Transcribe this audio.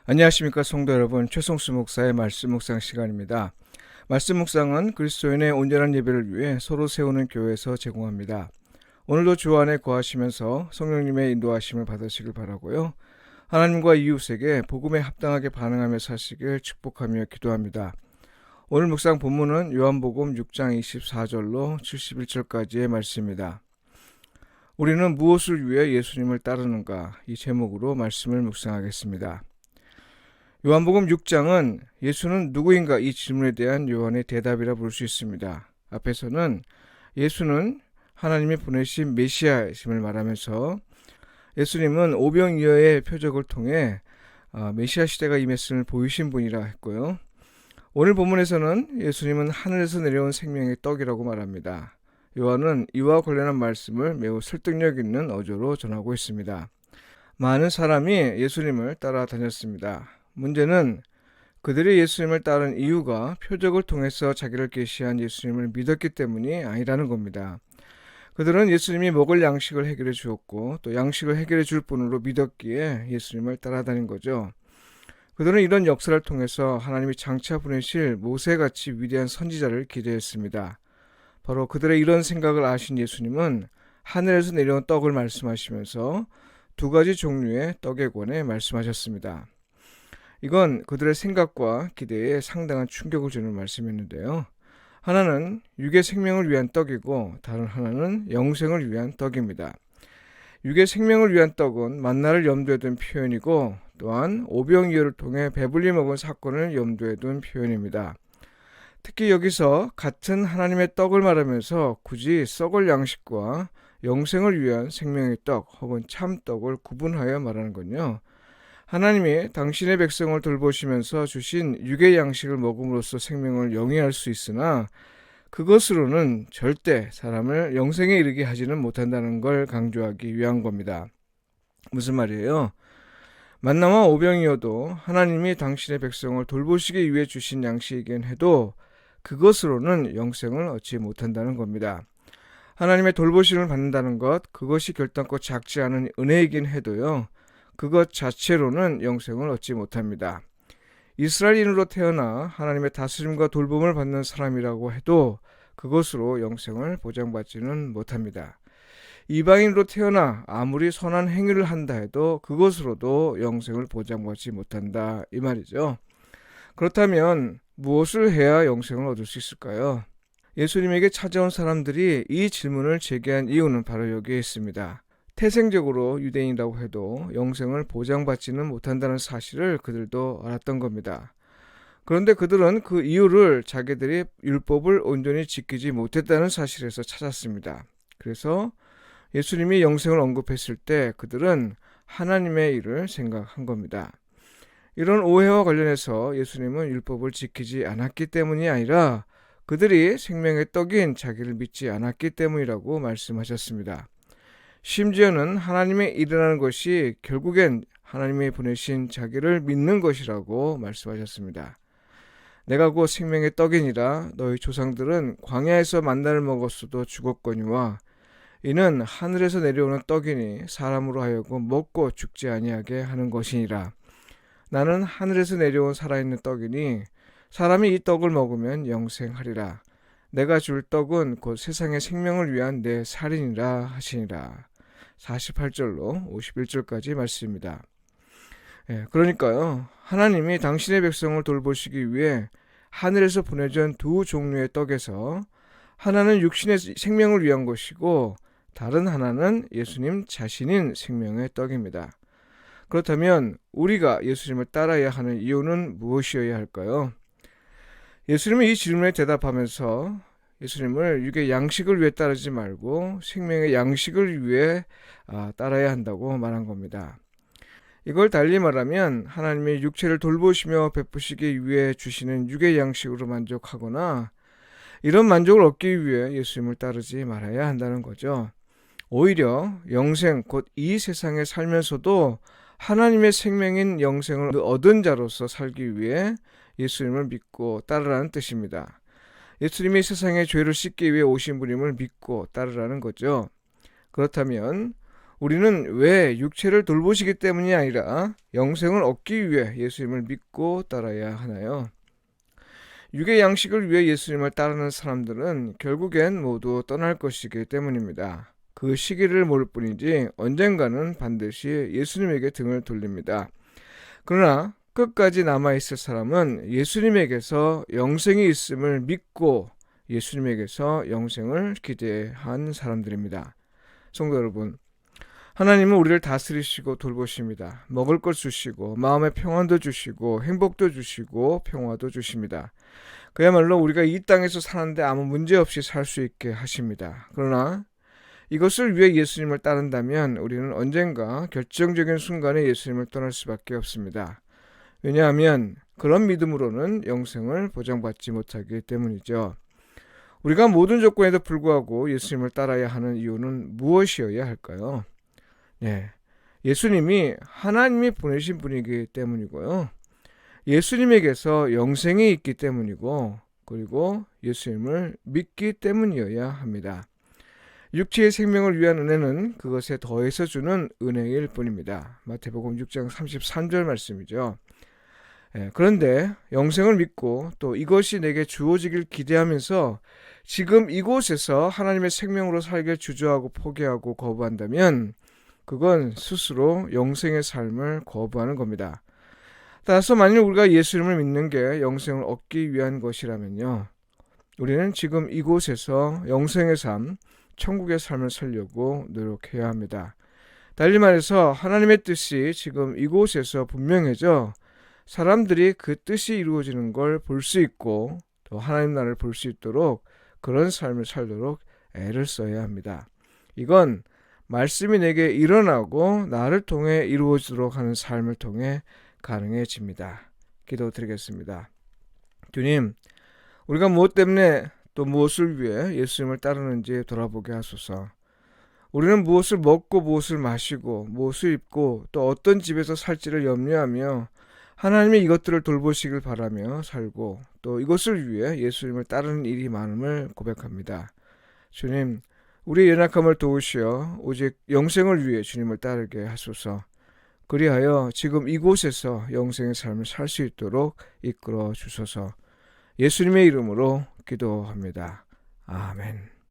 안녕하십니까 성도 여러분, 최성수 목사의 말씀 묵상 시간입니다. 말씀 묵상은 그리스도인의 온전한 예배를 위해 서로 세우는 교회에서 제공합니다. 오늘도 주 안에 거하시면서 성령님의 인도하심을 받으시길 바라고요. 하나님과 이웃에게 복음에 합당하게 반응하며 사시길 축복하며 기도합니다. 오늘 묵상 본문은 요한복음 6장 24절로 71절까지의 말씀입니다. 우리는 무엇을 위해 예수님을 따르는가? 이 제목으로 말씀을 묵상하겠습니다. 요한복음 6장은 예수는 누구인가 이 질문에 대한 요한의 대답이라 볼 수 있습니다. 앞에서는 예수는 하나님이 보내신 메시아이심을 말하면서 예수님은 오병이어의 표적을 통해 메시아 시대가 임했음을 보이신 분이라 했고요. 오늘 본문에서는 예수님은 하늘에서 내려온 생명의 떡이라고 말합니다. 요한은 이와 관련한 말씀을 매우 설득력 있는 어조로 전하고 있습니다. 많은 사람이 예수님을 따라다녔습니다. 문제는 그들이 예수님을 따른 이유가 표적을 통해서 자기를 계시한 예수님을 믿었기 때문이 아니라는 겁니다. 그들은 예수님이 먹을 양식을 해결해 주었고 또 양식을 해결해 줄 분으로 믿었기에 예수님을 따라다닌 거죠. 그들은 이런 역사를 통해서 하나님이 장차 보내실 모세같이 위대한 선지자를 기대했습니다. 바로 그들의 이런 생각을 아신 예수님은 하늘에서 내려온 떡을 말씀하시면서 두 가지 종류의 떡에 관해 말씀하셨습니다. 이건 그들의 생각과 기대에 상당한 충격을 주는 말씀이었는데요. 하나는 육의 생명을 위한 떡이고 다른 하나는 영생을 위한 떡입니다. 육의 생명을 위한 떡은 만나를 염두에 둔 표현이고 또한 오병이어를 통해 배불리 먹은 사건을 염두에 둔 표현입니다. 특히 여기서 같은 하나님의 떡을 말하면서 굳이 썩을 양식과 영생을 위한 생명의 떡 혹은 참떡을 구분하여 말하는 건요. 하나님이 당신의 백성을 돌보시면서 주신 육의 양식을 먹음으로써 생명을 영위할 수 있으나 그것으로는 절대 사람을 영생에 이르게 하지는 못한다는 걸 강조하기 위한 겁니다. 무슨 말이에요? 만나와 오병이어도 하나님이 당신의 백성을 돌보시기 위해 주신 양식이긴 해도 그것으로는 영생을 얻지 못한다는 겁니다. 하나님의 돌보심을 받는다는 것, 그것이 결단코 작지 않은 은혜이긴 해도요. 그것 자체로는 영생을 얻지 못합니다. 이스라엘인으로 태어나 하나님의 다스림과 돌봄을 받는 사람이라고 해도 그것으로 영생을 보장받지는 못합니다. 이방인으로 태어나 아무리 선한 행위를 한다 해도 그것으로도 영생을 보장받지 못한다 이 말이죠. 그렇다면 무엇을 해야 영생을 얻을 수 있을까요? 예수님에게 찾아온 사람들이 이 질문을 제기한 이유는 바로 여기에 있습니다. 태생적으로 유대인이라고 해도 영생을 보장받지는 못한다는 사실을 그들도 알았던 겁니다. 그런데 그들은 그 이유를 자기들이 율법을 온전히 지키지 못했다는 사실에서 찾았습니다. 그래서 예수님이 영생을 언급했을 때 그들은 하나님의 일을 생각한 겁니다. 이런 오해와 관련해서 예수님은 율법을 지키지 않았기 때문이 아니라 그들이 생명의 떡인 자기를 믿지 않았기 때문이라고 말씀하셨습니다. 심지어는 하나님의 일이라는 것이 결국엔 하나님이 보내신 자기를 믿는 것이라고 말씀하셨습니다. 내가 곧 생명의 떡이니라 너희 조상들은 광야에서 만나를 먹었어도 죽었거니와 이는 하늘에서 내려오는 떡이니 사람으로 하여금 먹고 죽지 아니하게 하는 것이니라. 나는 하늘에서 내려온 살아있는 떡이니 사람이 이 떡을 먹으면 영생하리라. 내가 줄 떡은 곧 세상의 생명을 위한 내 살이니라 하시니라. 48절로 51절까지 말씀입니다. 그러니까요. 하나님이 당신의 백성을 돌보시기 위해 하늘에서 보내준 두 종류의 떡에서 하나는 육신의 생명을 위한 것이고 다른 하나는 예수님 자신인 생명의 떡입니다. 그렇다면 우리가 예수님을 따라야 하는 이유는 무엇이어야 할까요? 예수님은 이 질문에 대답하면서 예수님을 육의 양식을 위해 따르지 말고 생명의 양식을 위해 따라야 한다고 말한 겁니다. 이걸 달리 말하면 하나님의 육체를 돌보시며 베푸시기 위해 주시는 육의 양식으로 만족하거나 이런 만족을 얻기 위해 예수님을 따르지 말아야 한다는 거죠. 오히려 영생 곧 이 세상에 살면서도 하나님의 생명인 영생을 얻은 자로서 살기 위해 예수님을 믿고 따르라는 뜻입니다. 예수님이 세상의 죄를 씻기 위해 오신 분임을 믿고 따르라는 거죠. 그렇다면 우리는 왜 육체를 돌보시기 때문이 아니라 영생을 얻기 위해 예수님을 믿고 따라야 하나요? 육의 양식을 위해 예수님을 따르는 사람들은 결국엔 모두 떠날 것이기 때문입니다. 그 시기를 모를 뿐이지 언젠가는 반드시 예수님에게 등을 돌립니다. 그러나 끝까지 남아있을 사람은 예수님에게서 영생이 있음을 믿고 예수님에게서 영생을 기대한 사람들입니다. 성도 여러분, 하나님은 우리를 다스리시고 돌보십니다. 먹을 것 주시고 마음의 평안도 주시고 행복도 주시고 평화도 주십니다. 그야말로 우리가 이 땅에서 사는데 아무 문제 없이 살 수 있게 하십니다. 그러나 이것을 위해 예수님을 따른다면 우리는 언젠가 결정적인 순간에 예수님을 떠날 수밖에 없습니다. 왜냐하면 그런 믿음으로는 영생을 보장받지 못하기 때문이죠. 우리가 모든 조건에도 불구하고 예수님을 따라야 하는 이유는 무엇이어야 할까요? 네, 예수님이 하나님이 보내신 분이기 때문이고요. 예수님에게서 영생이 있기 때문이고, 그리고 예수님을 믿기 때문이어야 합니다. 육체의 생명을 위한 은혜는 그것에 더해서 주는 은혜일 뿐입니다. 마태복음 6장 33절 말씀이죠. 그런데 영생을 믿고 또 이것이 내게 주어지길 기대하면서 지금 이곳에서 하나님의 생명으로 살길 주저하고 포기하고 거부한다면 그건 스스로 영생의 삶을 거부하는 겁니다. 따라서 만일 우리가 예수님을 믿는 게 영생을 얻기 위한 것이라면요, 우리는 지금 이곳에서 영생의 삶, 천국의 삶을 살려고 노력해야 합니다. 달리 말해서 하나님의 뜻이 지금 이곳에서 분명해져 사람들이 그 뜻이 이루어지는 걸 볼 수 있고 또 하나님 나라를 볼 수 있도록 그런 삶을 살도록 애를 써야 합니다. 이건 말씀이 내게 일어나고 나를 통해 이루어지도록 하는 삶을 통해 가능해집니다. 기도드리겠습니다. 주님, 우리가 무엇 때문에 또 무엇을 위해 예수님을 따르는지 돌아보게 하소서. 우리는 무엇을 먹고 무엇을 마시고 무엇을 입고 또 어떤 집에서 살지를 염려하며 하나님의 이것들을 돌보시길 바라며 살고 또 이것을 위해 예수님을 따르는 일이 많음을 고백합니다. 주님, 우리의 연약함을 도우시어 오직 영생을 위해 주님을 따르게 하소서. 그리하여 지금 이곳에서 영생의 삶을 살 수 있도록 이끌어 주소서. 예수님의 이름으로 기도합니다. 아멘.